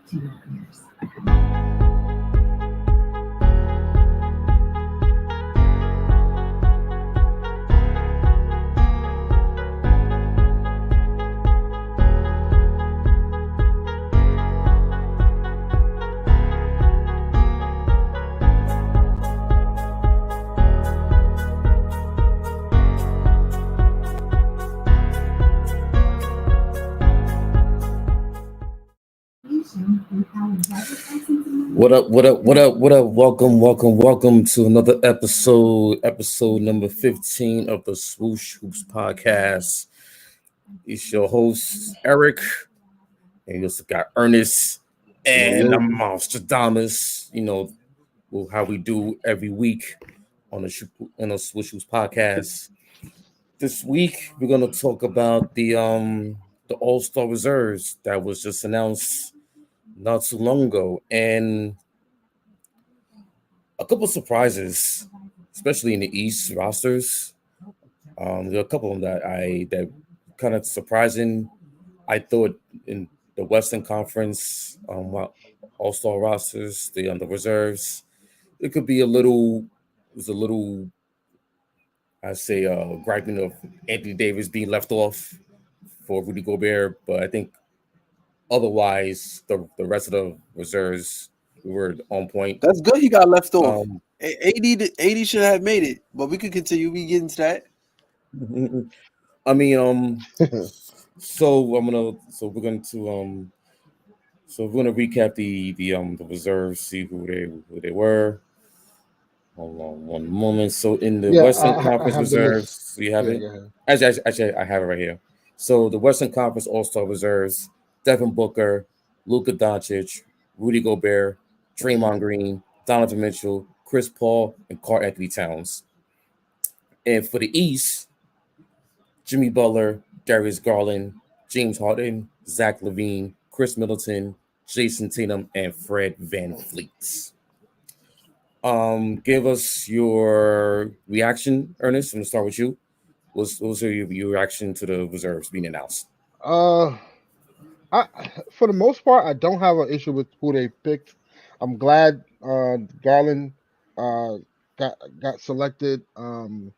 to your ears. What up, what up, what up, what up? Welcome to another episode number 15 of the Swoosh Hoops podcast. It's your host, Eric, and you also got Ernest and Armastradamus, how we do every week on the Swoosh Hoops podcast. This week, we're going to talk about the All-Star reserves that was just announced not too long ago. And a couple of surprises, especially in the East rosters. There are a couple of them that kind of surprising. I thought in the Western Conference All-Star rosters, the reserves, it could be a little. I say, griping of Anthony Davis being left off for Rudy Gobert, but I think otherwise the rest of the reserves were on point. That's good. He got left off. AD should have made it, but we could continue. We get into that. I mean, so we're gonna recap the reserves, see who they were. Hold on one moment. So in the Western Conference reserves, we have it. Actually, I have it right here. So the Western Conference All-Star reserves: Devin Booker, Luka Doncic, Rudy Gobert, Draymond Green, Donovan Mitchell, Chris Paul, and Karl Anthony Towns. And for the East, Jimmy Butler, Darius Garland, James Harden, Zach LaVine, Chris Middleton, Jason Tatum, and Fred VanVleet. Give us your reaction, Ernest. I'm gonna start with you. What was your reaction to the reserves being announced? For the most part, I don't have an issue with who they picked. I'm glad Garland got selected. The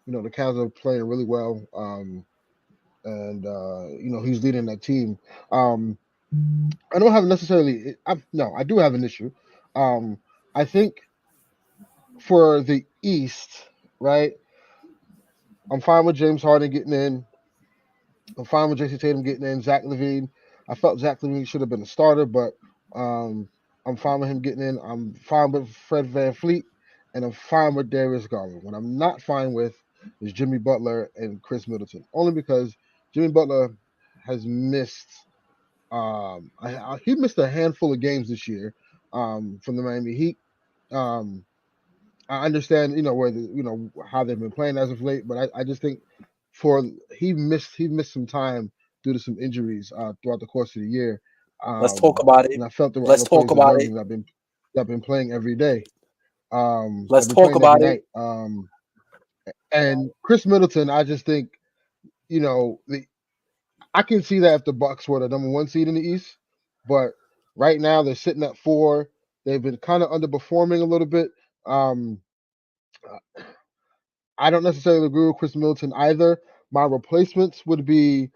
Cavs are playing really well, and he's leading that team. I don't have necessarily. I do have an issue. I think for the East, right? I'm fine with James Harden getting in. I'm fine with Jason Tatum getting in. Zach LaVine. I felt Zach LaVine should have been a starter, but I'm fine with him getting in. I'm fine with Fred VanVleet, and I'm fine with Darius Garland. What I'm not fine with is Jimmy Butler and Chris Middleton, only because Jimmy Butler has missed. He missed a handful of games this year from the Miami Heat. I understand, how they've been playing as of late, but I just think he missed some time due to some injuries throughout the course of the year. Let's talk about it. And I felt there were Let's other talk players about it. that have been playing every day. Let's talk about it. And Chris Middleton, I just think, I can see that if the Bucks were the number 1 seed in the East, but right now they're sitting at 4. They've been kind of underperforming a little bit. I don't necessarily agree with Chris Middleton either. My replacements would be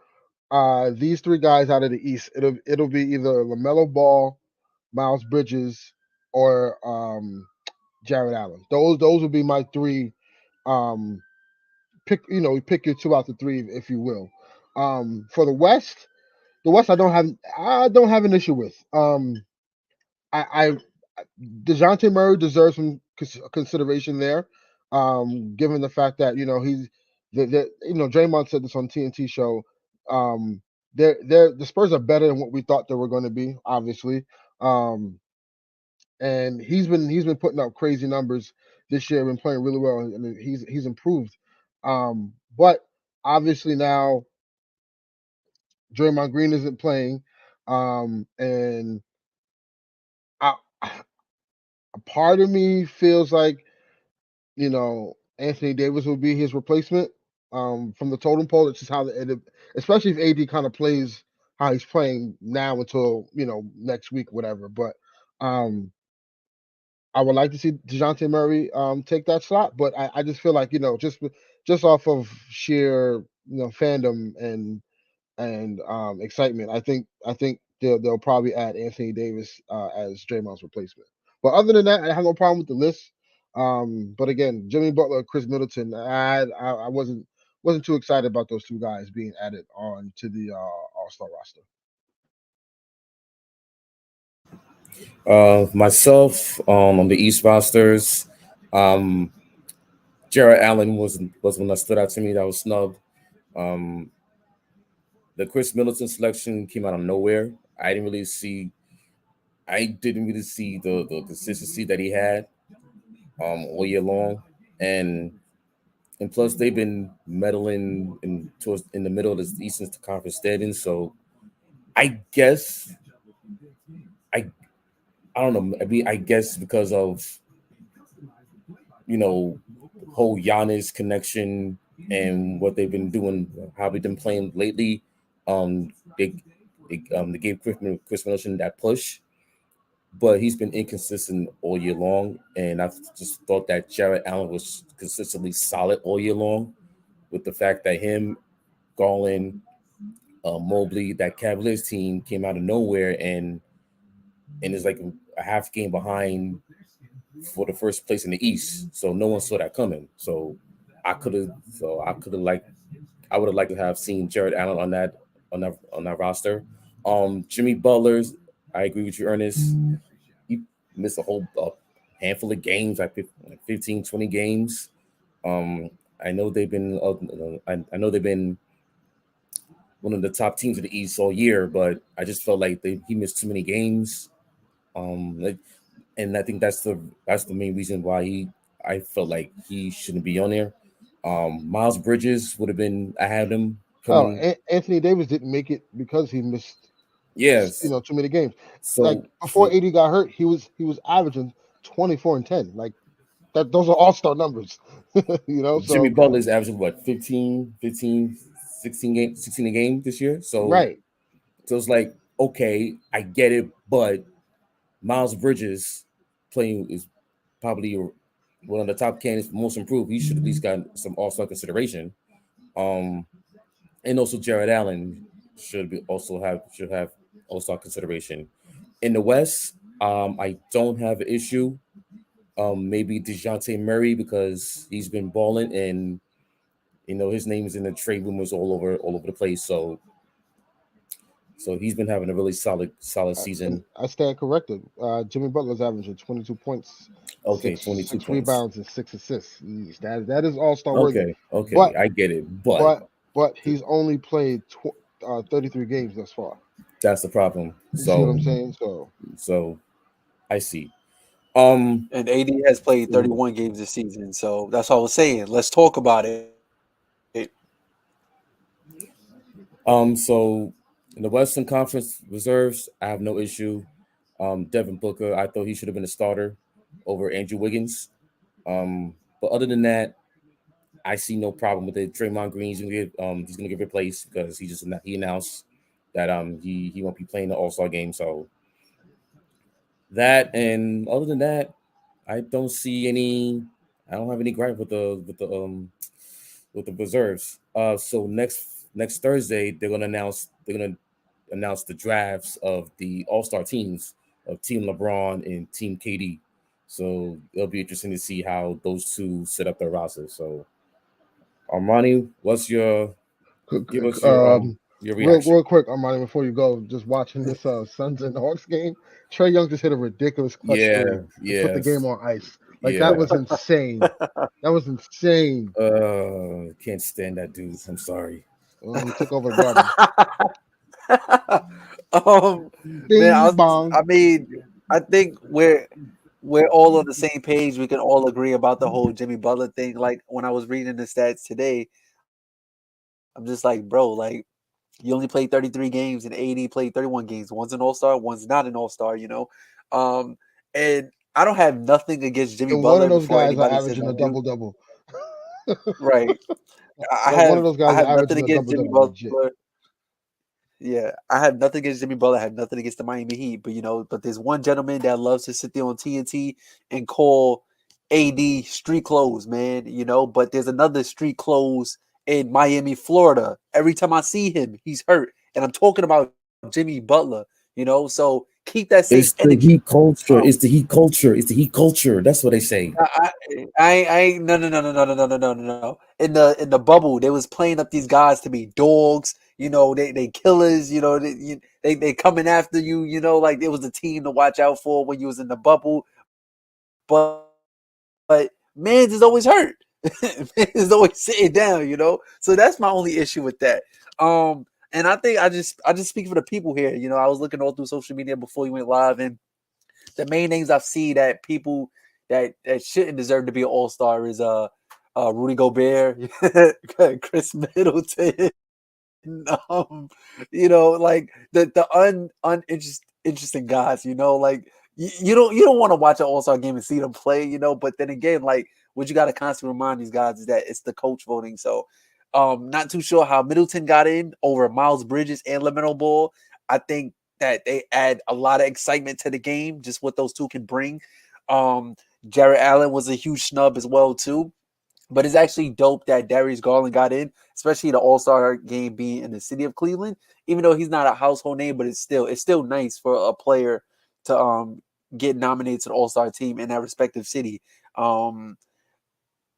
these 3 guys out of the East. It'll be either LaMelo Ball, Miles Bridges, or Jared Allen. Those would be my 3. Pick your 2 out the 3, if you will. For the West I don't have an issue with. DeJounte Murray deserves some consideration there, given the fact that Draymond said this on TNT show. The Spurs are better than what we thought they were going to be, obviously, and he's been putting up crazy numbers this year. Been playing really well, and he's improved. But obviously now Draymond Green isn't playing, and a part of me feels like, Anthony Davis will be his replacement from the totem pole. It's just how especially if AD kind of plays how he's playing now until next week, whatever. But I would like to see DeJounte Murray take that slot, but I just feel like just off of sheer fandom and excitement, I think they'll probably add Anthony Davis as Draymond's replacement. But other than that, I have no problem with the list. But again, Jimmy Butler, Chris Middleton, I wasn't too excited about those two guys being added on to the All-Star roster. Myself on the East rosters, Jared Allen was one that stood out to me. That was snubbed. The Chris Middleton selection came out of nowhere. I didn't really see the consistency that he had all year long, and plus they've been meddling in the middle of the Eastern Conference standings. So I guess I don't know. I guess because of whole Giannis connection and what they've been doing, how they've been playing lately. They gave Chris Middleton that push, but he's been inconsistent all year long. And I just thought that Jared Allen was consistently solid all year long, with the fact that him, Garland, Mobley, that Cavaliers team came out of nowhere and is like a half game behind for the first place in the East. So no one saw that coming. So I would have liked to have seen Jared Allen on that roster. Jimmy Butler's, I agree with you, Ernest. He missed a whole handful of games, like 15, 20 games. I know they've been one of the top teams of the East all year, but I just felt like he missed too many games. And I think that's the main reason why I felt like he shouldn't be on there. Miles Bridges would have been. I had him coming. Anthony Davis didn't make it because he missed. Yes, too many games. So like before AD got hurt, he was averaging 24 and 10. Like that, those are all-star numbers. So Jimmy Butler's averaging what 15, 16 a game this year. So right. So it's like, okay, I get it, but Miles Bridges playing is probably one of the top candidates for most improved. He should at least got some all-star consideration. And also Jared Allen should have all-star consideration. In the West, I don't have an issue. Maybe DeJounte Murray, because he's been balling and his name is in the trade rumors all over the place. So he's been having a really solid season. I stand corrected. Jimmy Butler's averaging 22 points. Okay, 22 points. rebounds and 6 assists. That is all-star worthy. Okay, but, I get it. But he's only played 33 games thus far. That's the problem. You see what I'm saying? So I see. And AD has played 31 games this season, so that's what I was saying. Let's talk about it. So in the Western Conference reserves, I have no issue. Devin Booker, I thought he should have been a starter over Andrew Wiggins. But other than that, I see no problem with it. Draymond Green, he's gonna get replaced because he announced that he won't be playing the All-Star game. So that, and other than that, I don't have any gripe with the reserves. So next Thursday they're gonna announce the drafts of the All-Star teams of Team LeBron and Team KD. So it'll be interesting to see how those two set up their rosters. So Armani, what's your reaction? Real quick, Armani, before you go, just watching this Suns and Hawks game, Trae Young just hit a ridiculous clutch three to put the game on ice. That was insane. That was insane. Can't stand that dude. I'm sorry. Well, he took over the garden. I think we're all on the same page. We can all agree about the whole Jimmy Butler thing. Like when I was reading the stats today, I'm just like, bro, like you only played 33 games and AD played 31 games. One's an all-star, one's not an all-star, And I don't have nothing against Jimmy Butler. One of those guys are averaging a double-double. Right. I have nothing against Jimmy Butler. Yeah, I have nothing against Jimmy Butler. I have nothing against the Miami Heat, but there's one gentleman that loves to sit there on TNT and call AD street clothes, man. But there's another street clothes in Miami, Florida. Every time I see him, he's hurt, and I'm talking about Jimmy Butler. So keep that same It's the energy. heat culture. Um, It's the heat culture. It's the heat culture. That's what they say. I no. In the bubble, they was playing up these guys to be dogs. They killers. They coming after you. Like it was a team to watch out for when you was in the bubble. But Mans is always hurt. Mans is always sitting down. So that's my only issue with that. And I think I just speak for the people here. I was looking all through social media before you went live, and the main names I've seen that people that shouldn't deserve to be an all-star is Rudy Gobert, Chris Middleton, like the uninteresting guys, like you don't want to watch an all-star game and see them play, but then again, like what you got to constantly remind these guys is that it's the coach voting. So not too sure how Middleton got in over Miles Bridges and LaMelo Ball. I think that they add a lot of excitement to the game, just what those two can bring. Um, Jared Allen was a huge snub as well too. But it's actually dope that Darius Garland got in, especially the All-Star game being in the city of Cleveland. Even though he's not a household name, but it's still nice for a player to get nominated to the All-Star team in that respective city. Um,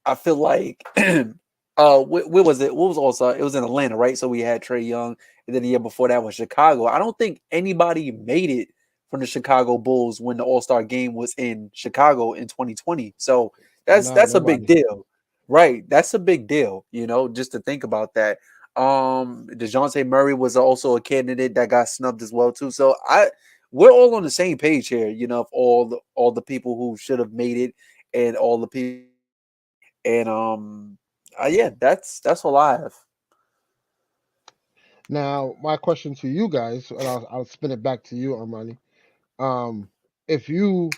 I feel like where was it? What was All-Star? It was in Atlanta, right? So we had Trae Young, and then the year before that was Chicago. I don't think anybody made it from the Chicago Bulls when the All-Star game was in Chicago in 2020. So Nah, that's a big nobody. deal. Right. That's a big deal, just to think about that. DeJounte Murray was also a candidate that got snubbed as well, too. So we're all on the same page here, of all the people who should have made it and all the people. And yeah, that's all I have. Now, my question to you guys, and I'll spin it back to you, Armani. Um, if you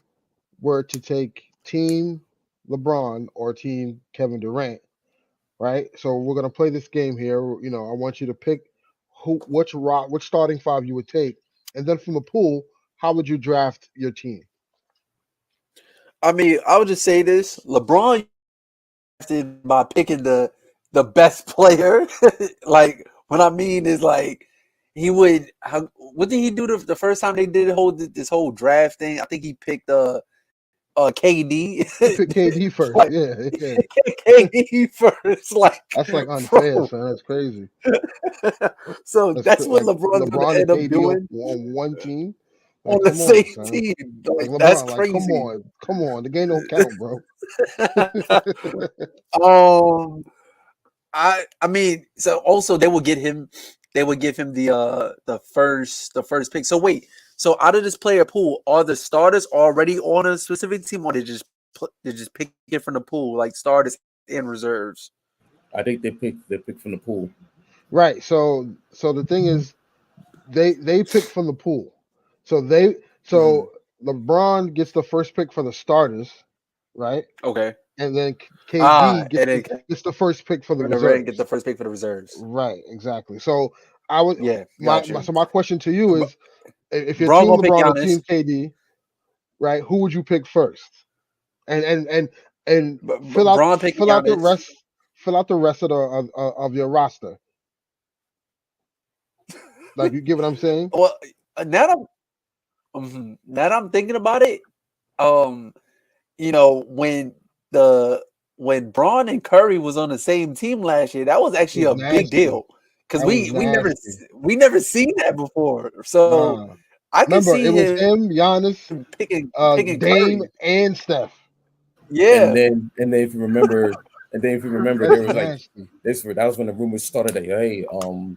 were to take Team LeBron or Team Kevin Durant, right? So we're gonna play this game here. I want you to pick which starting five you would take, and then from the pool, how would you draft your team? I mean, I would just say this: LeBron drafted by picking the best player. Like what I mean is like he would. What did he do the first time they did this whole draft thing? I think he picked KD. He picked KD first. Like Yeah, yeah. KD first. Like, That's like unfair, bro. son. That's crazy. So that's what Like LeBron's gonna LeBron and end up KD doing on one team. on Like, the come on, same son. team. Like Like that's LeBron, like crazy. come on. The game don't count, bro. um, I mean, so also they would give him the first pick. So wait, so out of this player pool, are the starters already on a specific team, or they just pick it from the pool, like starters and reserves? I think they pick from the pool. Right. So the thing is, they pick from the pool. So Mm-hmm. LeBron gets the first pick for the starters, right? Okay. And then Ah, KD gets and then the first pick for the Kevin Durant get the reserves. first pick for the reserves. Right, exactly. So I would Yeah, got you. my question to you is, if you're Bron team gonna pick LeBron or team Giannis. KD, right? Who would you pick first? And fill out Bron picking Giannis. fill out the rest of your roster. Like, you get what I'm saying? Well, now that now that I'm thinking about it, um, when Braun and Curry was on the same team last year, that was It actually was a big nasty. deal because That was nasty. we never seen that before. So Nah. I can Remember, see it was him him, Giannis, picking Dame, Curry. and Steph. And Yeah. then if you remember, there That's was like nasty. that was when the rumors started that hey,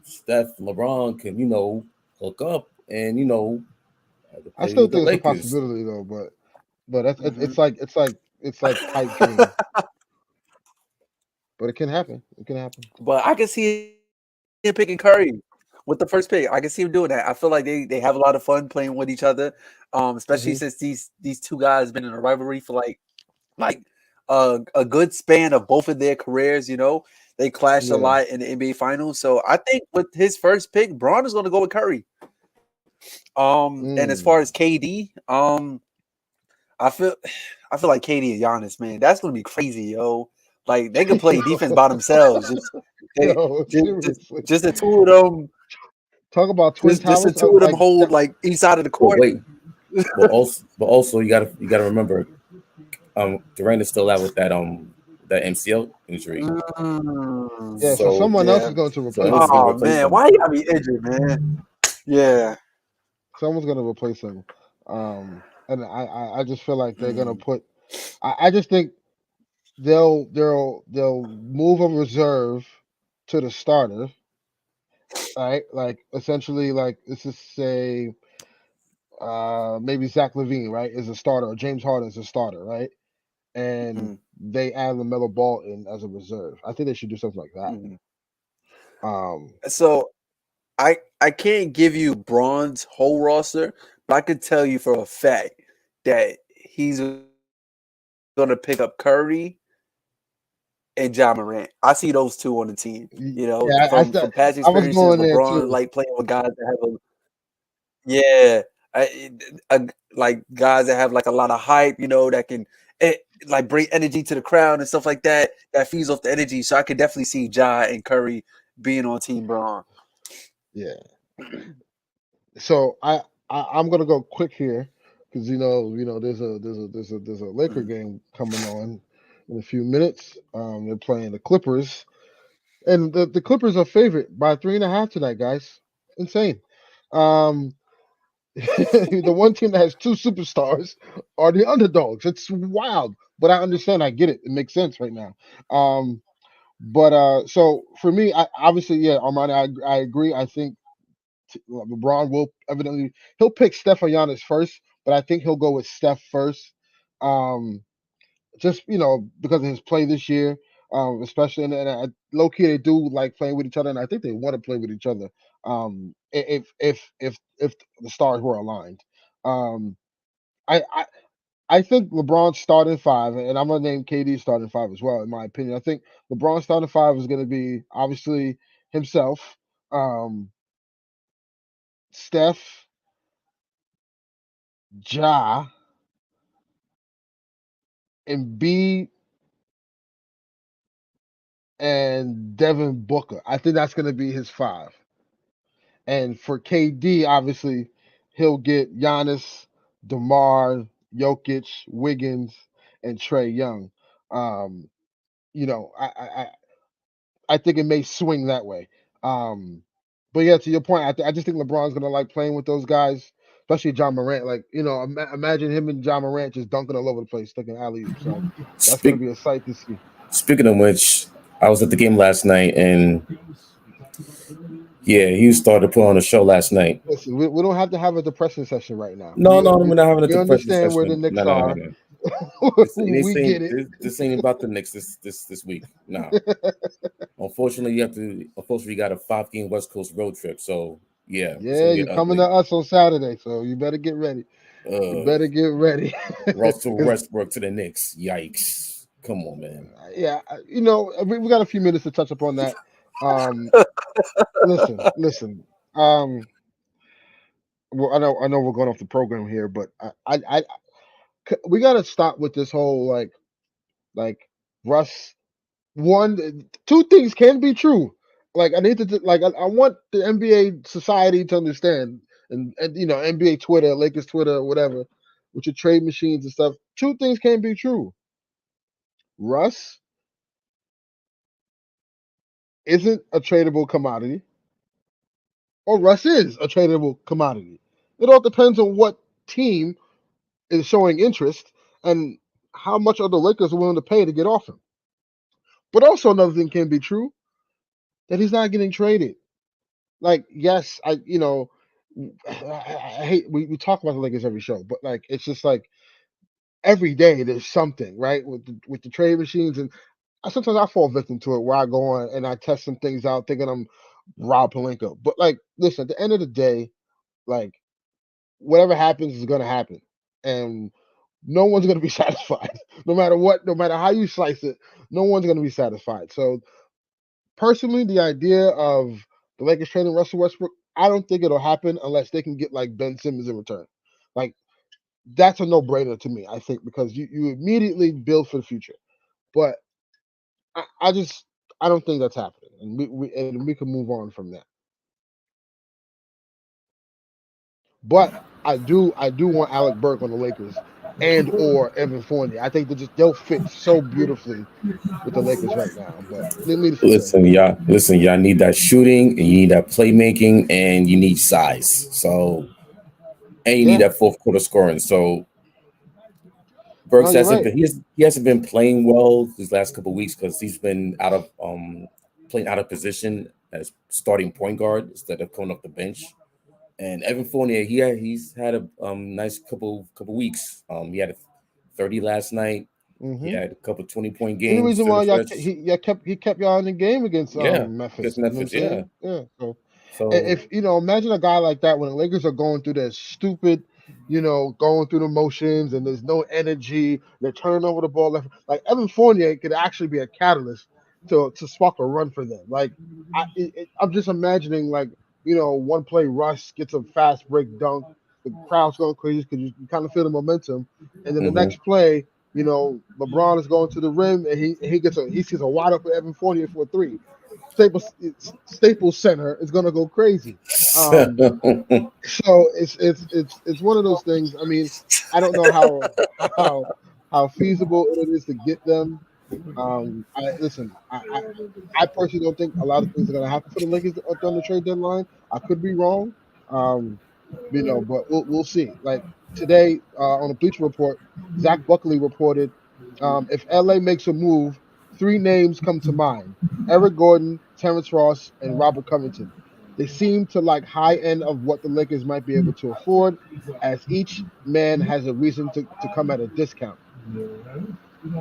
Steph and LeBron can hook up and I play still with the think it's a Lakers. possibility though, but that's Mhm. it's like pipe dream. But it can happen. It can happen. But I can see him picking Curry with the first pick. I can see him doing that. I feel like they have a lot of fun playing with each other, especially Hmm. since these two guys been in a rivalry for like a good span of both of their careers. They clashed a Yeah. lot in the NBA Finals. So I think with his first pick, Braun is going to go with Curry. And as far as KD, I feel like KD and Giannis, man, that's going to be crazy, yo. Like they can play defense by themselves. Yo, seriously. Just the two of them. Talk about twin Just the towers. two of them Like hold like each side of the But court. wait, but also you gotta remember, Durant is still out with that MCL injury. yeah, so So someone else Yeah. is going to replace someone's him. gonna Oh replace man, him. why you gotta be injured, man? Yeah. Someone's going to replace him. And I just feel like they're going to put. I just think they'll move a reserve to the starter, right? Like essentially, like let's just say maybe Zach LaVine, right, is a starter, or James Harden is a starter, right? And Mhm. they add LaMelo Ball in as a reserve. I think they should do something like that. Mhm. Um, So I can't give you Braun's whole roster, but I could tell you for a fact that he's gonna pick up Curry and John Morant. I see those two on the team. You know, yeah, from past I was experiences, going there LeBron too. like playing with guys that have a yeah, like guys that have like a lot of hype. You know, that can like bring energy to the crowd and stuff like that. That feeds off the energy. So I could definitely see Ja and Curry being on Team Braun. Yeah. So I'm gonna go quick here because there's a Laker Mhm. game coming on in a few minutes. They're playing the Clippers, and the Clippers are favorite by 3.5 tonight, guys. Insane. Um, the one team that has two superstars are the underdogs. It's wild, but I understand. I get it. It makes sense right now. But so for me, I obviously, yeah, Armani, I agree. I think LeBron will evidently he'll pick Steph or Giannis first, but I think he'll go with Steph first. Um, just because of his play this year, especially and low key they do like playing with each other, and I think they want to play with each other. If the stars were aligned, um, I, I I think LeBron's starting five, and I'm gonna name KD starting five as well. In my opinion, I think LeBron's starting five is gonna be obviously himself, Steph, Ja, Embiid, and Devin Booker. I think that's gonna be his five. And for KD, obviously, he'll get Giannis, DeMar, Jokic, Wiggins, and Trey Young. Um, you know, I think it may swing that way. Um, but yeah, to your point, I just think LeBron's gonna like playing with those guys, especially John Morant. Like imagine him and John Morant just dunking all over the place, taking alley oops. Like that's gonna Speak, be a sight to see. Speaking of which, I was at the game last night, and yeah, he started to put on a show last night. Listen, we don't have to have a depression session right now. No, no, we're not having a We depression understand where the session. Knicks No, no, no, are. no. We get it. This ain't about the Knicks this week. No. Unfortunately, you got a 5-game West Coast road trip, so yeah, it's Yeah, gonna you're get coming to ugly. us on Saturday, so you better get ready. You Uh, better get ready. Russell 'Cause, Westbrook to the Knicks. Yikes! Come on, man. yeah, we got a few minutes to touch upon that. Um, listen. Um, well, I know we're going off the program here, but we got to stop with this whole like Russ. Two things can be true. Like I need to I want the NBA society to understand, and NBA Twitter, Lakers Twitter, whatever, with your trade machines and stuff. Two things can be true. Russ isn't a tradable commodity, or Russ is a tradable commodity. It all depends on what team is showing interest and how much are the Lakers willing to pay to get off him. But also another thing can be true that he's not getting traded. Like, yes, I hate we talk about the Lakers every show, but like it's just like every day there's something right with the trade machines, and sometimes I fall victim to it where I go on and I test some things out thinking I'm Rob Palenka. But like, listen, at the end of the day, like whatever happens is gonna happen, and no one's gonna be satisfied, no matter what, no matter how you slice it. No one's gonna be satisfied. So personally, the idea of the Lakers trading Russell Westbrook, I don't think it'll happen unless they can get like Ben Simmons in return. Like that's a no-brainer to me, I think, because you immediately build for the future. But I don't think that's happening, and we can move on from that. But I do want Alec Burke on the Lakers and or Evan Fournier. I think they'll fit so beautifully with the Lakers right now. But needless to say, Y'all need that shooting, and you need that playmaking, and you need size. So, and you need yeah, that fourth quarter scoring. So, no, Burks you're hasn't right. been he hasn't been playing well these last couple of weeks because he's been out of playing out of position as starting point guard instead of coming off the bench. And Evan Fournier, he's had a nice couple weeks. He had a 30 last night. He Hmm. had a couple 20-point Any games reason during why the stretch. he kept y'all in the game against Yeah, Memphis? against You know what I'm Memphis. Yeah. saying? Yeah. So So if imagine a guy like that when the Lakers are going through their stupid, going through the motions and there's no energy, they're turning over the ball left. Like Evan Fournier could actually be a catalyst to spark a run for them. Like I'm just imagining like one play Russ gets a fast break dunk, the crowd's going crazy because you kind of feel the momentum, and then the mhm. next play. LeBron is going to the rim and he sees a wide open Evan Fournier for a three. Staples Center is gonna go crazy. Um, so it's one of those things. I mean, I don't know how how feasible it is to get them. I listen. I personally don't think a lot of things are gonna happen for the Lakers on the trade deadline. I could be wrong. Um, but we'll see. Like today on the Bleacher Report, Zach Buckley reported if LA makes a move, three names come to mind: Eric Gordon, Terrence Ross, and Robert Covington. They seem to like high end of what the Lakers might be able to afford, as each man has a reason to come at a discount.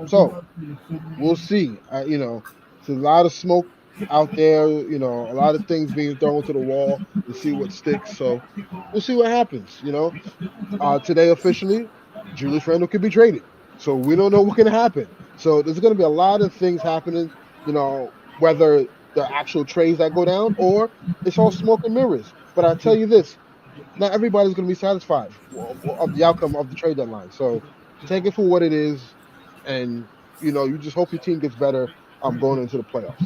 So we'll see. It's a lot of smoke out there. A lot of things being thrown to the wall to see what sticks. So we'll see what happens. Today officially, Julius Randle could be traded. So we don't know what can happen. So there's going to be a lot of things happening. Whether the actual trades that go down or it's all smoke and mirrors. But I tell you this, not everybody's going to be satisfied of the outcome of the trade deadline. So take it for what it is, and you just hope your team gets better. Going into the playoffs.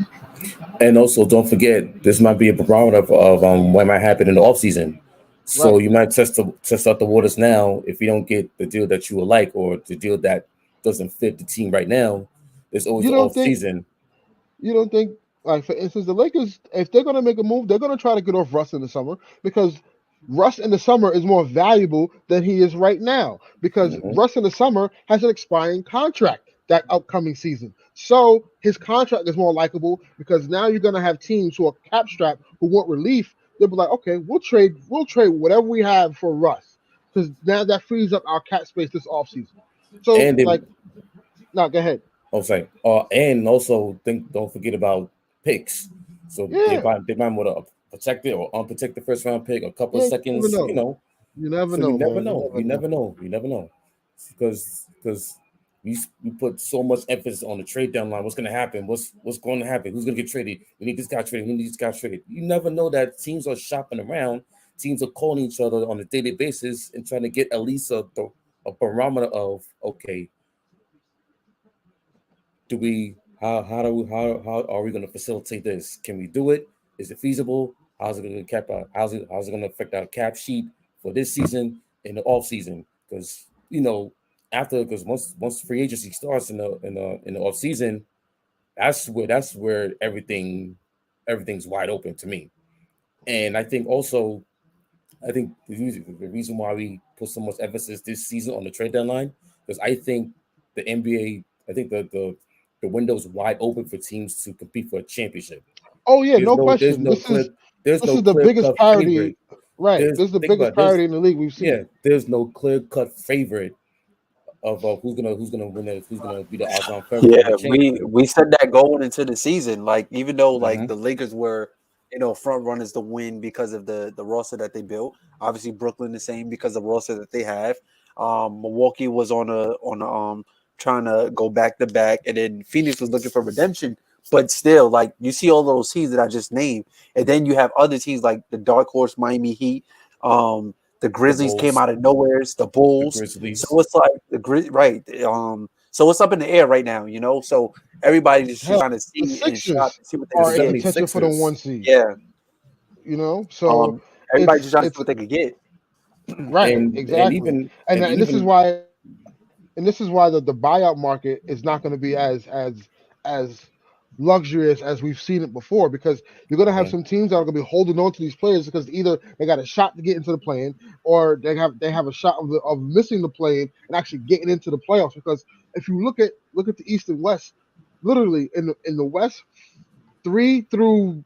And also, don't forget, this might be a barometer of what might happen in the offseason. So Right. you might test out the waters now. If you don't get the deal that you would like or the deal that doesn't fit the team right now, there's always You the don't off think season. You don't think, like, for instance, the Lakers, if they're going to make a move, they're going to try to get off Russ in the summer because Russ in the summer is more valuable than he is right now because Hmm. Russ in the summer has an expiring contract that upcoming season. So his contract is more likable because now you're going to have teams who are cap strapped who want relief. They'll be like, okay, we'll trade whatever we have for Russ because now that frees up our cap space this offseason. So, And they, like, no, go ahead. I was saying, and also don't forget about picks. So Yeah, they might want to protect it or unprotected first round pick, a couple of yeah, you never seconds, know. You never So you know, never man. You know. never You know. never know. You never know. Because we put so much emphasis on the trade deadline. What's going to happen? What's going to happen? Who's going to get traded? We need this guy traded. We need this guy traded. You never know that teams are shopping around. Teams are calling each other on a daily basis and trying to get at least a barometer of okay, do we how are we going to facilitate this? Can we do it? Is it feasible? How's it going to cap out? How's it going to affect our cap sheet for this season and the off season? Because because once free agency starts in the off season, that's where everything's wide open to me. And I think the reason why we put so much emphasis this season on the trade deadline because I think the NBA, I think the window's wide open for teams to compete for a championship. Oh yeah, There's no no there's question. no This clear is there's this no is the clear biggest cut favorite. parity, right? There's This is the think about biggest it, there's parity in the league we've yeah, seen. there's no clear cut favorite of who's gonna win who's gonna be the odds on favorite Yeah, for the championship. we said that going into the season. Like even though like Hmm. the Lakers were front runners to win because of the roster that they built. Obviously Brooklyn the same because of the roster that they have. Milwaukee was on a trying to go back to back, and then Phoenix was looking for redemption. But still, like you see all those teams that I just named, and then you have other teams like the dark horse Miami Heat, the Grizzlies Bulls. came out of nowhere, the The Bulls. Grizzlies. So it's like right. So it's up in the air right now, you know. So everybody's just Hell, trying to the see and shop Sixers and see what they The are can in get. contention for the 76ers. 1 seed. Yeah. You know, so Everybody's just trying to see it's what they could get. right, And exactly. even And and and this is even why the buyout market is not going to be as luxurious as we've seen it before, because you're going to have Mhm. some teams that are going to be holding on to these players because either they got a shot to get into the play-in, or they have a shot of missing the play-in and actually getting into the playoffs. Because if you look at the East and West, literally in the West, 3 through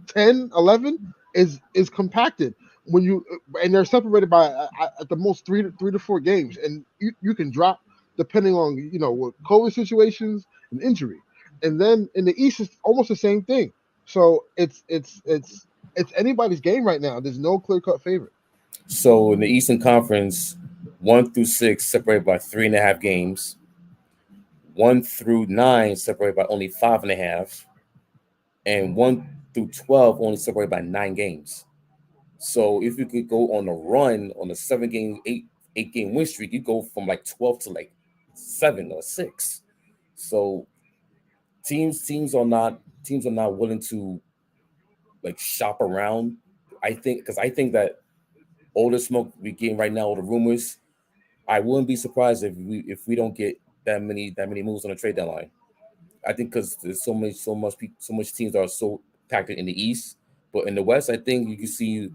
10, 11 is compacted when you and they're separated by at the most 3 to 4 games, and you can drop depending on with COVID situations and injury. And then in the East, it's almost the same thing. So it's anybody's game right now. There's no clear cut favorite. so in the Eastern Conference, 1 through 6 separated by 3.5 games. 1 through 9 separated by only 5.5, and 1 through 12 only separated by 9 games. So if you could go on a run on a 7 game, 8 game win streak, you go from like 12 to like 7 or 6. So teams are not willing to like shop around. I think that all the smoke we getting right now, all the rumors, I wouldn't be surprised if we don't get that many moves on the trade deadline. I think because there's so much teams that are so packed in the East, but in the West, I think you can see a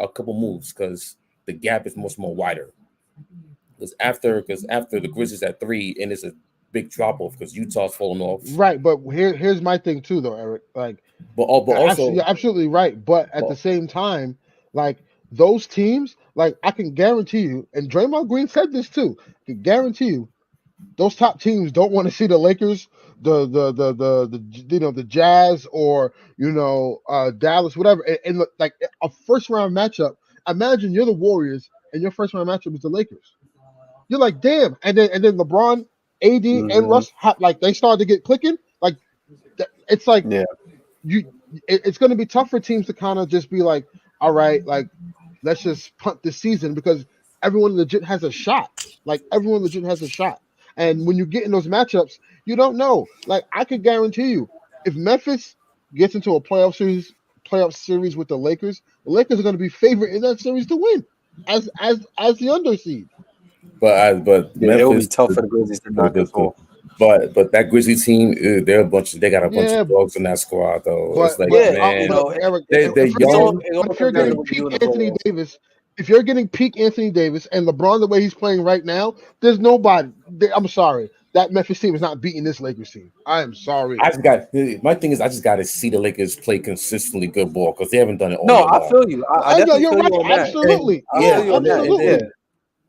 couple moves because the gap is much more wider. Because after the Grizzlies at 3, and it's a big drop off because Utah's falling off. Right, but here's my thing too, though, Eric. Like, But also, you're absolutely right. But at the but same time, like those teams, like I can guarantee you, and Draymond Green said this too. I can guarantee you, those top teams don't want to see the Lakers, the Jazz, or Dallas, whatever. And look, like a first round matchup. Imagine you're the Warriors and your first round matchup is the Lakers. You're like, damn. And then LeBron, AD, and Mhm. Russ like they started to get clicking. Like it's like Yeah. it's going to be tough for teams to kind of just be like, all right, like let's just punt this season because everyone legit has a shot. Like everyone legit has a shot. And when you get in those matchups, you don't know. Like I could guarantee you, if Memphis gets into a playoff series with the Lakers are going to be favorite in that series to win as the underseed. but Yeah, it will be Memphis, tough for the Grizzlies to knock us off. but that Grizzly team, they got a bunch Yeah, of dogs in that squad though. It's But like, but Yeah, uh, you man, but know, Eric, they're if you're it's all getting young. it all if comes you're down to getting what you do peak in the Anthony playoffs. Davis, if you're getting peak Anthony Davis and LeBron the way he's playing right now, there's nobody. I'm sorry, that Memphis team is not beating this Lakers team. I am sorry. I just got my thing is I just got to see the Lakers play consistently good ball because they haven't done it all No, year I long. feel you. I And definitely you're feel right, you on that. And absolutely. I Yeah, feel yeah, you on that. and then Yeah, absolutely,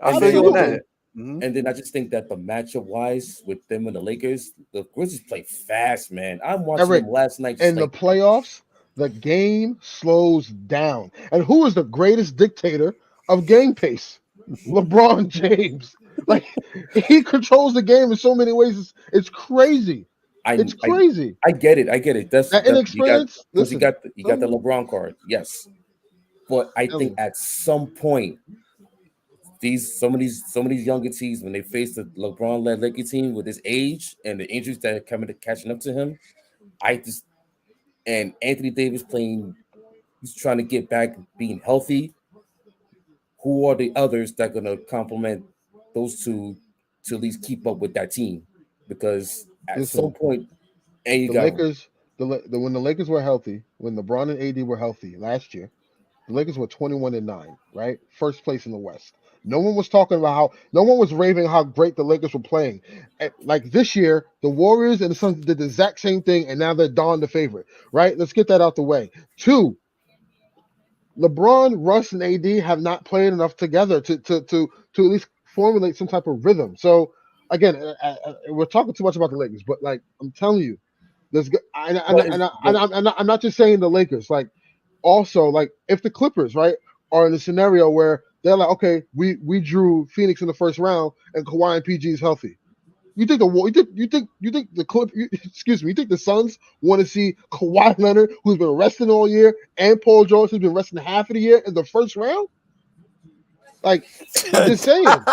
I and feel then you on and absolutely. that. then Mhm. and then I just think that the matchup wise with them and the Lakers, the Grizzlies play fast, man. I'm watching Eric, them last night, just in the like playoffs, the game slows down. And who is the greatest dictator of game pace? LeBron James. Like he controls the game in so many ways. It's crazy. I It's I crazy. I get it, I get it. That's That that you got inexperience. because you Listen, got you got tell the me, LeBron card, yes. But I tell think me. at some point some of these younger teams when they face the LeBron led Lakers team with his age and the injuries that are coming to catching up to him, I just and Anthony Davis playing, he's trying to get back being healthy. Who are the others that are going to complement those two to at least keep up with that team? Because at some Listen. point, and you The got Lakers. When the Lakers were healthy, when LeBron and AD were healthy last year, the Lakers were 21-9, right? First place in the West. No one was raving how great the Lakers were playing. Like this year, the Warriors and the Suns did the exact same thing, and now they're darn the favorite, right? Let's get that out the way. Two, LeBron, Russ, and AD have not played enough together to at least formulate some type of rhythm. So again, we're talking too much about the Lakers, but like I'm telling you, but it's, but I'm not just saying the Lakers. Like also, like if the Clippers, right, are in a scenario where they're like, okay, we drew Phoenix in the first round and Kawhi and PG is healthy. You think the Clip? Excuse me. You think the Suns want to see Kawhi Leonard, who's been resting all year, and Paul George, who's been resting half of the year, in the first round? Like, I'm just saying.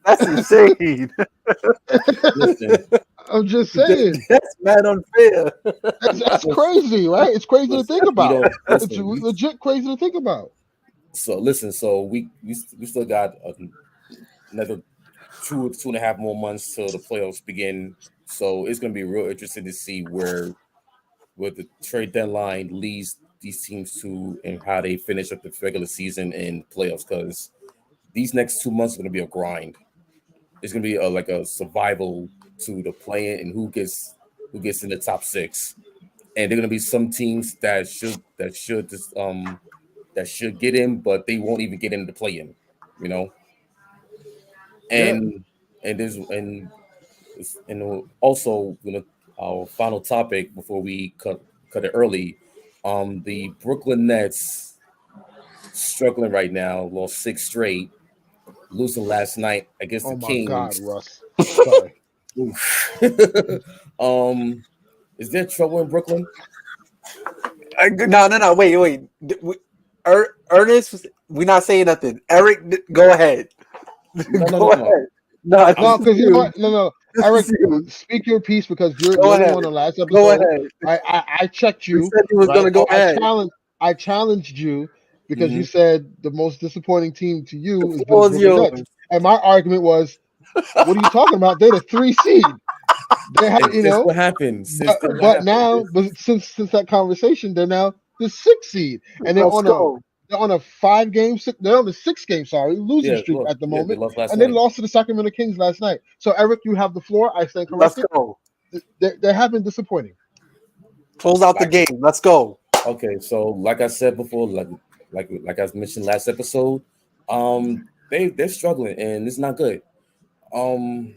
That's insane. Listen, I'm just saying. That's mad unfair. That's crazy, right? It's crazy to think we about. don't It's listen. legit crazy to think about. So listen, so we still got another 2.5 more months till the playoffs begin. So it's gonna be real interesting to see where the trade deadline leads these teams to and how they finish up the regular season and playoffs. Because these next 2 months are gonna be a grind. It's gonna be like a survival to the play-in and who gets in the top six. And there are gonna be some teams that should get in, but they won't even get in the play-in. You know, Yeah. and also our final topic before we cut it early. The Brooklyn Nets struggling right now, lost 6 straight, losing last night against Oh the my God, Kings. Russ. Sorry. um, is there trouble in Brooklyn? No. Wait. Ernest, we're not saying nothing. Eric, go ahead. No. Ahead. No, No, this is because you know what? you. No. This Eric, is you. speak your piece because you're Go the ahead. one on the last Go episode. ahead. I checked You you, said you was right? gonna go ahead. I challenged you because you Mhm. said the most disappointing team to you The has been the floor is Brooklyn Nets. yours. And my argument was, what are you talking about? They're the 3 seed. They have, And since what happened? but since that conversation, they're now the 6 seed, and Let's go. they're on a 5-game, they're on a 6-game, losing Yeah, streak at the they moment, lost last and they night. lost to the Sacramento Kings last night. So Eric, you have the floor. I stand Let's corrected. go. They have been disappointing. Close out the game. Let's go. Okay, so like I said before, like I mentioned last episode, they're struggling and it's not good. Um,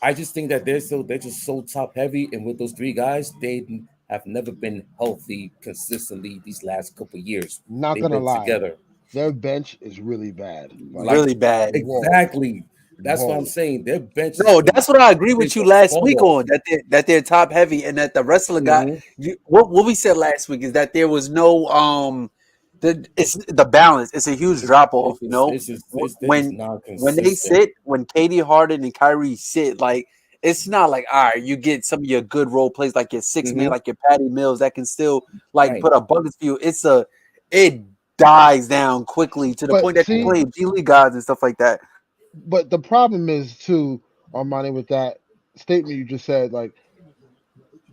I just think that they're just so top heavy, and with those 3 guys, they have never been healthy consistently these last couple years. Not They've gonna been lie, together. their bench is really bad. Like, Like Really bad. whoa, exactly. That's what I'm whoa. saying. Their bench is No, that's what I agree ready with you to last fall week off. on that they're top heavy and that the wrestler got Mhm. you. What we said last week is that there was no it's the balance. It's a huge drop off. You know They're just when they non-consistent. sit when Katie Harden and Kyrie sit like it's not like all right you get some of your good role plays like your 6 man Mhm. like your Patty Mills that can still like Right. put up buckets for you. It dies down quickly to the point But that they see, play G League guys and stuff like that. but the problem is too, Armani, with that statement you just said, like,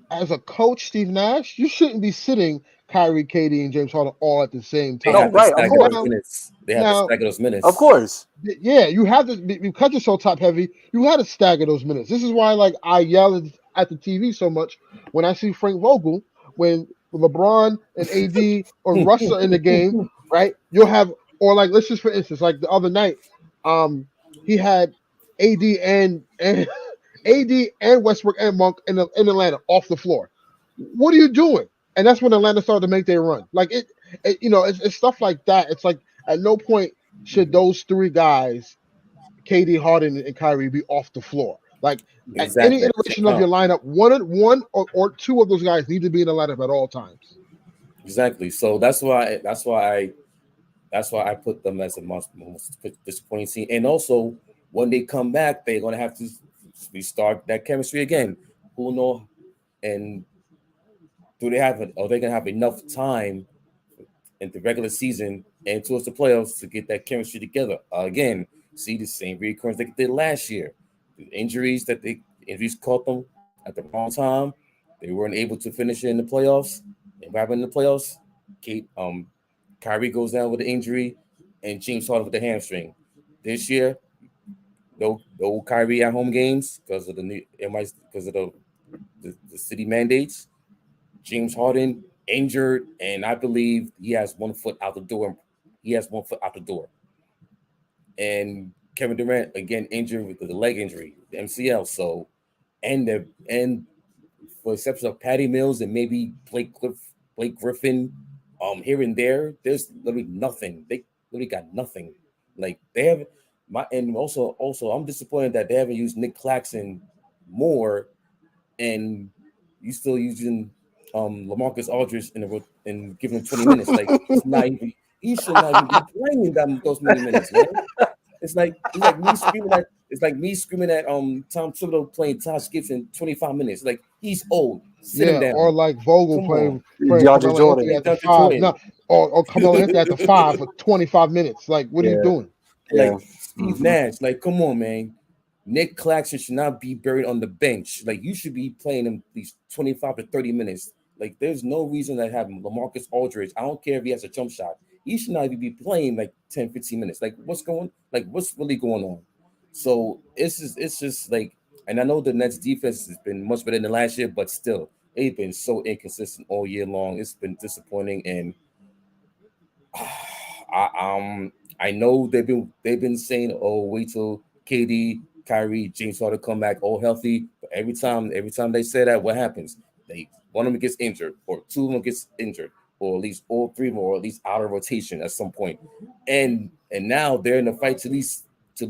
as a coach, Steve Nash, you shouldn't be sitting Kyrie, Katie, and James Harden all at the same They No, time. have to right, of stagger course, those Now, minutes. They have to now, stagger those of minutes. course. yeah, you have to because you're so top heavy. You had to stagger those minutes. This is why, like, I yell at the TV so much when I see Frank Vogel when LeBron and AD or Russ are in the game, right? You'll have, or like, let's just for instance, like the other night, he had AD and AD and Westbrook and Monk in Atlanta off the floor. What are you doing? And that's when Atlanta started to make their run. Like it's stuff like that. It's like at no point should those 3 guys, KD, Harden, and Kyrie, be off the floor. Like at any Exactly. That should iteration of count. your lineup, one or 2 of those guys need to be in the lineup at all times. Exactly. So that's why I put them as the most disappointing team. And also, when they come back, they're gonna have to restart that chemistry again. Who know? And are they gonna have enough time in the regular season and towards the playoffs to get that chemistry together? Again, see the same recurrence they did last year. The injuries caught them at the wrong time. They weren't able to finish in the playoffs. And what happened in the playoffs? Kate, Kyrie goes down with the injury, and James Harden with the hamstring. This year, no Kyrie at home games because of the city mandates. James Harden injured, and I believe he has 1 foot out the door. He has 1 foot out the door. And Kevin Durant again injured with the leg injury, the MCL. So, and for exception of Patty Mills and maybe Blake Griffin, here and there, there's literally nothing. They literally got nothing. Like they have Also, I'm disappointed that they haven't used Nick Claxton more, and you still using LaMarcus Aldridge and giving him 20 minutes. Like he should not even be playing those many minutes, man. It's like me screaming at Tom Thibodeau playing Tosh Gibson 25 minutes. Like he's old. Sit him down. Or like Vogel Come on. playing DeAndre Carmelo Anthony Jordan. at the DeAndre 5. Jordan. No, or Carmelo Anthony at the 5 for 25 minutes. Like, what are you doing? Like Yeah. Steve Nash. Like, come on, man. Nick Claxton should not be buried on the bench. Like, you should be playing him these 25 to 30 minutes. Like, there's no reason to have LaMarcus Aldridge. I don't care if he has a jump shot. He should not even be playing like 10, 15 minutes. Like, what's really going on? So it's just like, and I know the Nets defense has been much better than last year, but still, they've been so inconsistent all year long. It's been disappointing, and I know they've been saying, oh, wait till KD, Kyrie, James Harden come back all healthy. But every time they say that, what happens? One of them gets injured, or two of them gets injured, or at least all three of them, or at least out of rotation at some point. And now they're in the fight to at least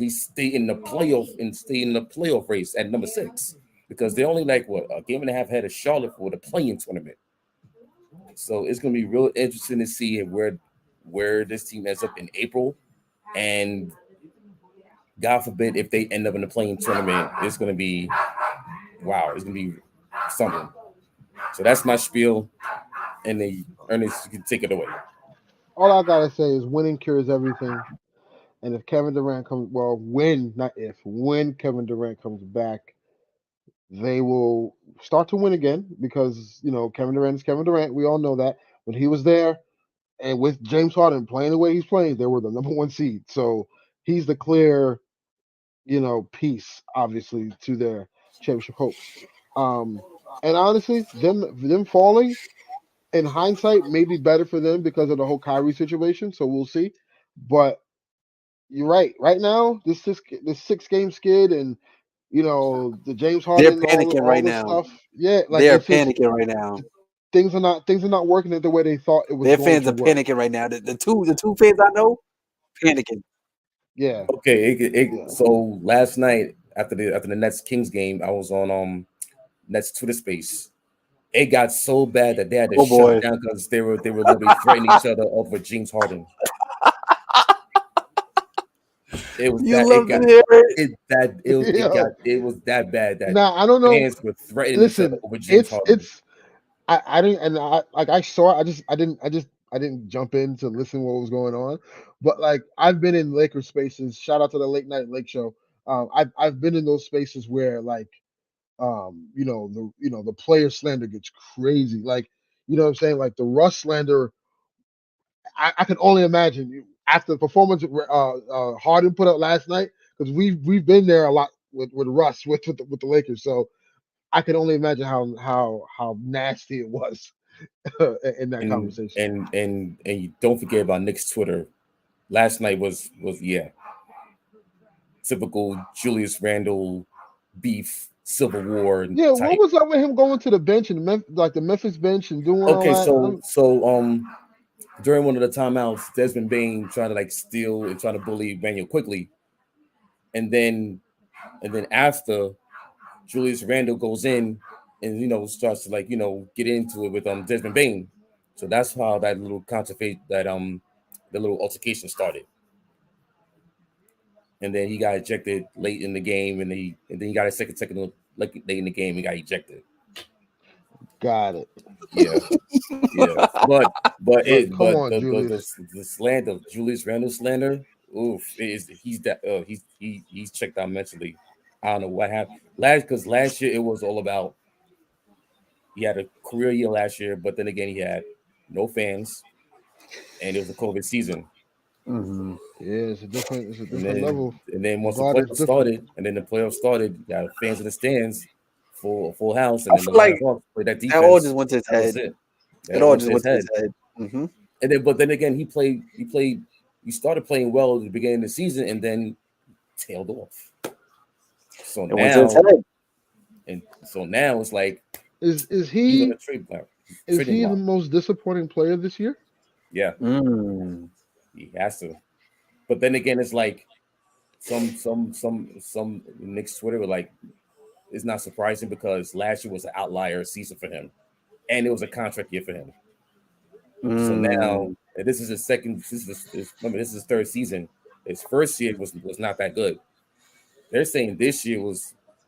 stay in the playoff race at number 6, because they're only like a game and a half ahead of Charlotte for the play-in tournament. So it's gonna be real interesting to see where this team ends up in April, and God forbid if they end up in the play-in tournament, it's gonna be it's gonna be something. So that's my spiel, and then Ernest, you can take it away. All I gotta say is winning cures everything. And if Kevin Durant when Kevin Durant comes back, they will start to win again, because Kevin Durant is Kevin Durant. We all know that. When he was there, and with James Harden playing the way he's playing, they were the number 1 seed. So he's the clear, piece, obviously, to their championship hopes. And honestly, them falling, in hindsight, may be better for them because of the whole Kyrie situation. So we'll see. But you're right. Right now, this 6-game skid, and the James They're Harden, panicking all right this now. stuff. Yeah, like They're it's just panicking right now. things are not working the way they thought it was Their going fans to are work. panicking right now. The two fans I know, panicking. Yeah. Okay. So last night after the Nets Kings game, I was on Nets Twitter space. It got so bad that they had to Oh, shut boy. it down because they were literally threatening each other over James Harden. It was You that love to hear it. it was that bad that Now I don't know. fans were threatening each other Listen, over James Harden. it's I didn't, and I saw it. I didn't jump in to listen to what was going on, but like I've been in Lakers spaces. Shout out to the Late Night Lake Show. I've been in those spaces where like the player slander gets crazy. Like, what I'm saying? Like the Russ slander, I can only imagine after the performance Harden put up last night, because we've been there a lot with Russ with the Lakers. So I can only imagine how nasty it was in that conversation. And you don't forget about Nick's Twitter. Last night was typical Julius Randle beef, Civil War Yeah, type. what was up with him going to the bench and the Memphis bench and doing all Okay, that? so during one of the timeouts, Desmond Bain trying to like steal and trying to bully Manuel quickly, and then after Julius Randle goes in and starts to get into it with Desmond Bain. So that's how that little the little altercation started. And then he got ejected late in the game, and then he got a second late in the game. He got ejected. Got it. Yeah. But come on, Julius. the slander, Julius Randle slander. Oof, he's checked out mentally. I don't know what happened because last year it was all about. He had a career year last year, but then again he had no fans, and it was a COVID season. Mm-hmm. Yeah, it's a different level. And then once the God is playoffs different. started, you got fans in the stands, full house, and I then the feel like Hawks played that defense. that all just went to his That was head. it. It all just went to his head. Mm-hmm. But then again, he started playing well at the beginning of the season, and then tailed off. So It went to his head. now it's like, is he's he on a trade block. is he the most disappointing player this year? Yeah, Mm. he has to. But then again, it's like some Knicks Twitter were like, it's not surprising because last year was an outlier season for him, and it was a contract year for him. So now this is his second. Remember, this is his third season. His first year was not that good. They're saying this year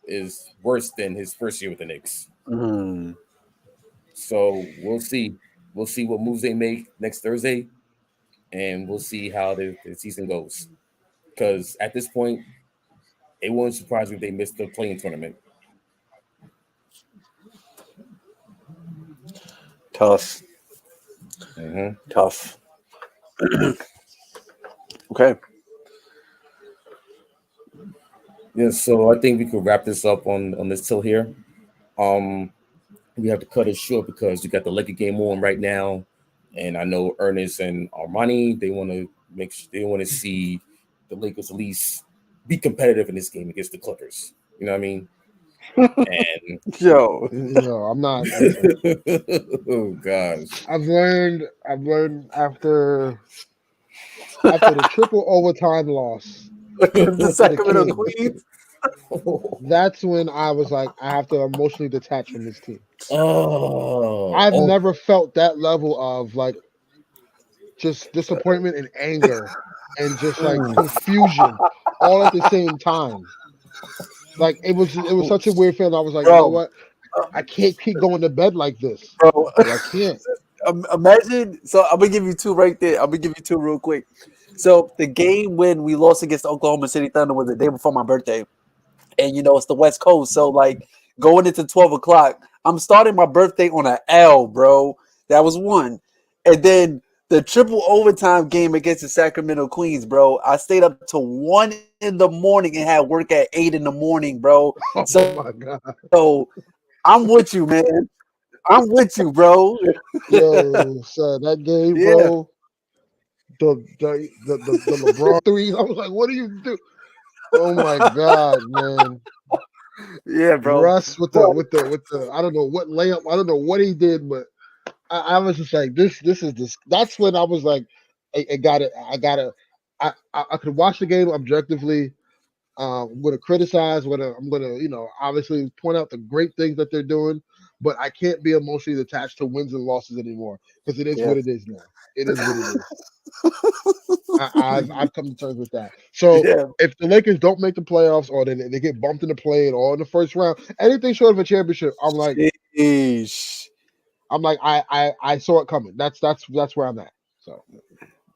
is worse than his first year with the Knicks. So we'll see. We'll see what moves they make next Thursday, and we'll see how the season goes. Because at this point, it won't surprise me if they missed the playing tournament. Tough. Tough. Okay. Yeah, so I think we could wrap this up on this till here. We have to cut it short because you got the Laker game on right now, and I know Ernest and Armani, they want to see the Lakers at least be competitive in this game against the Clippers. You know what I mean? And Yo, I'm not. oh gosh, I've learned after the triple overtime loss, the Sacramento Queens. That's when I was like, I have to emotionally detach from this team. I've never felt that level of like just disappointment and anger and just like confusion all at the same time. Like it was such a weird feeling. I was like, you know what? I can't keep going to bed like this. Bro, I can't. Imagine. So I'm gonna give you two right there. I'm gonna give you two real quick. So the game when we lost against the Oklahoma City Thunder was the day before my birthday. And it's the West Coast. So like going into 12 o'clock, I'm starting my birthday on an L, bro. That was one. And then the triple overtime game against the Sacramento Queens, bro. I stayed up till 1 in the morning and had work at 8 in the morning, bro. Oh my God. So I'm with you, man. I'm with you, bro. Yo, son, that game, bro. The LeBron threes. I was like, what do you do? Oh my God, man. Yeah, bro. Russ with the I don't know what layup. I don't know what he did, but I was just like, this is this. That's when I was like, I could watch the game objectively. I'm going to criticize. I'm going to obviously point out the great things that they're doing, but I can't be emotionally attached to wins and losses anymore because it is what it is now. It is what it is. I've come to terms with that. So if the Lakers don't make the playoffs or they get bumped in the play-in or in the first round, anything short of a championship, I'm like, I saw it coming. That's where I'm at. So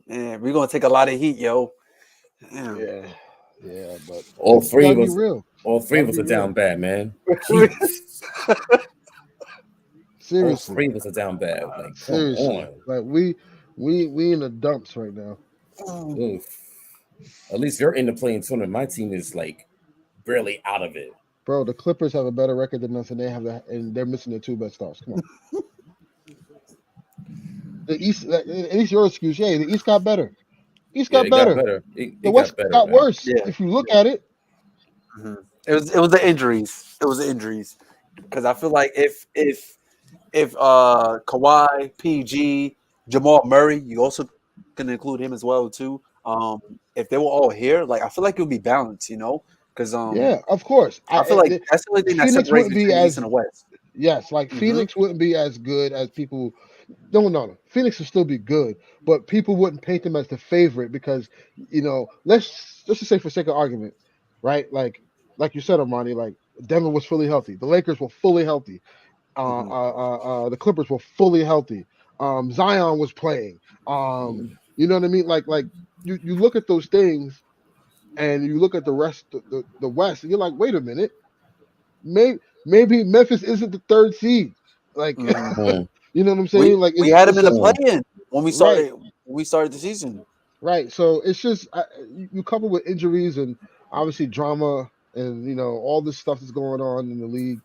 yeah, we're gonna take a lot of heat, yo. Yeah, but all three of us, real. All three of us are down bad, man. Seriously, all three of us are down bad. Like, seriously, come on. like we in the dumps right now. Oof. At least you're in the playing tournament. My team is like barely out of it. Bro, the Clippers have a better record than us, and they're missing their two best stars. Come on. The East, at least your excuse. Yeah, the East got better. East got better. The West got worse. Yeah. If you look at it, it was the injuries. It was the injuries because I feel like if Kawhi, PG, Jamal Murray, you also can include him as well too. If they were all here, like I feel like it would be balanced, because yeah, of course. I feel like that's the only thing that separates between the East and the West. Yes, like Phoenix wouldn't be as good as people. No. Phoenix would still be good, but people wouldn't paint them as the favorite because let's just say for sake of argument, right? Like you said, Armani, like Denver was fully healthy, the Lakers were fully healthy, the Clippers were fully healthy. Zion was playing. You know what I mean? Like you look at those things, and you look at the rest, the West, and you're like, wait a minute, maybe Memphis isn't the third seed. Like, you know what I'm saying? We had him in the play-in when we started. Right. We started the season. Right. So it's just you couple with injuries and obviously drama and all this stuff that's going on in the league.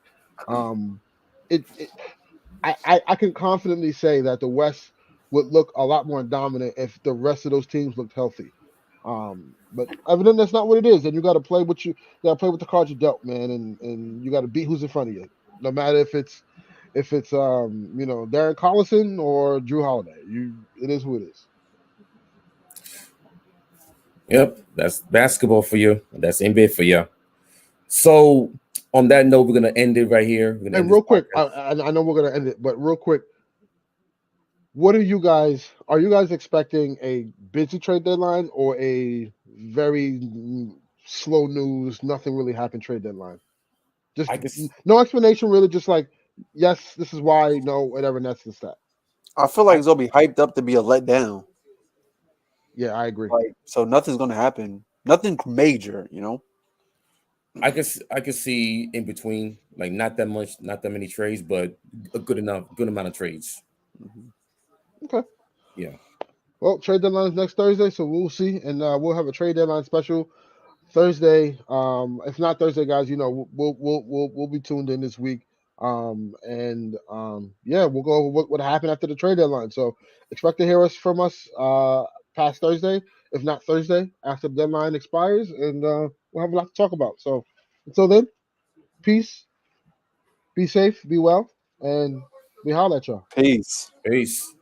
I can confidently say that the West would look a lot more dominant if the rest of those teams looked healthy. But evidently that's not what it is, and you got to play with the cards you dealt, man, and you got to beat who's in front of you, no matter if it's Darren Collison or Drew Holiday. It is who it is. Yep, that's basketball for you. That's NBA for you. So on that note, we're gonna end it right here. We're gonna And end this real quick, podcast. I know we're gonna end it, but real quick, what are you guys expecting a busy trade deadline or a very slow news, nothing really happened trade deadline? Just I guess no explanation, really. Just like, yes, this is why. No, whatever. And that's the stat. I feel like it's gonna be hyped up to be a letdown. Yeah, I agree. Like, so nothing's gonna happen. Nothing major, you know. I could see in between, like not that much, not that many trades, but a good amount of trades. Okay. Yeah. Well, trade deadline is next Thursday, so we'll see, and we'll have a trade deadline special Thursday. If not Thursday, guys, we'll be tuned in this week. Yeah, we'll go over what happened after the trade deadline. So expect to hear from us past Thursday, if not Thursday, after the deadline expires, and we'll have a lot to talk about. So until then, peace, be safe, be well, and we holler at y'all. Peace. Peace.